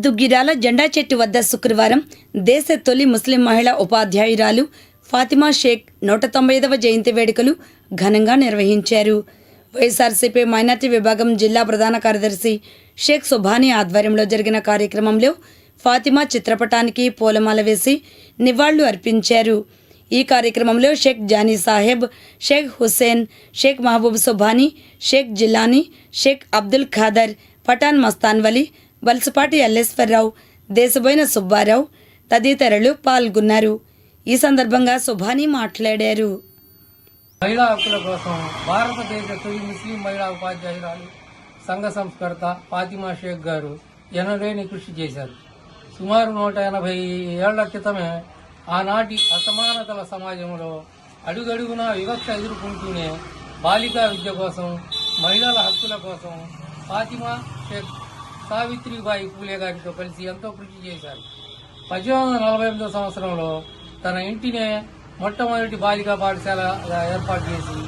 దుగ్గిరాల జెండా చెట్టు వద్ద శుక్రవారం దేశ తొలి ముస్లిం మహిళా ఉపాధ్యాయురాలు ఫాతిమా షేక్ 190వ జయంతి వేడుకలు ఘనంగా నిర్వహించారు. వైఎస్ఆర్సీపీ మైనార్టీ విభాగం జిల్లా ప్రధాన కార్యదర్శి షేక్ సుభానీ ఆధ్వర్యంలో జరిగిన కార్యక్రమంలో ఫాతిమా చిత్రపటానికి పూలమాల వేసి నివాళులు అర్పించారు. ఈ కార్యక్రమంలో షేక్ జానీ సాహెబ్, షేక్ హుస్సేన్, షేక్ మహబూబ్ సుభానీ, షేక్ జిలానీ, షేక్ అబ్దుల్ ఖాదర్, పఠాన్ మస్తాన్ వలి, వలసపాటి ఎల్లేశ్వరరావు, దేశబోయిన సుబ్బారావు తదితరులు పాల్గొన్నారు. ఈ సందర్భంగా సుభానీ మాట్లాడారు. మహిళా హక్కుల కోసం భారతదేశ తొలి ముస్లిం మహిళా ఉపాధ్యాయురాలు సంఘ సంస్కర్త ఫాతిమా షేక్ గారు ఎనలేని కృషి చేశారు. సుమారు 180 ఏళ్ల క్రితమే ఆనాటి అసమానతల సమాజంలో అడుగడుగునా వివక్ష ఎదుర్కొంటూనే బాలికా విద్య కోసం, మహిళల హక్కుల కోసం ఫాతిమా షేక్ సావిత్రిబాయి పూలే గారితో కలిసి ఎంతో కృషి చేశారు. 1848 సంవత్సరంలో తన ఇంటినే మొట్టమొదటి బాలికా పాఠశాలగా ఏర్పాటు చేసి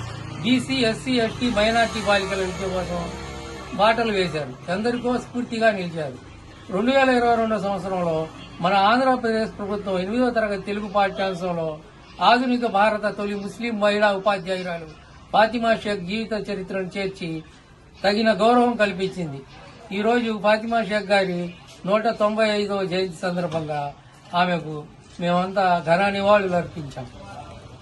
బీసీ, ఎస్సీ, ఎస్టీ, మైనార్టీ బాలికల విద్య కోసం బాటలు వేశారు. ఎందరికో స్ఫూర్తిగా నిలిచారు. 2022 సంవత్సరంలో మన ఆంధ్రప్రదేశ్ ప్రభుత్వం 8వ తరగతి తెలుగు పాఠ్యాంశంలో ఆధునిక భారత తొలి ముస్లిం మహిళా ఉపాధ్యాయురాలు ఫాతిమా షేక్ జీవిత చరిత్రను చేర్చి తగిన గౌరవం కల్పించింది. ఈ రోజు ఫాతిమా షేక్ గారి 195వ జయంతి సందర్భంగా ఆమెకు మేమంతా ఘన నివాళులు అర్పించాం.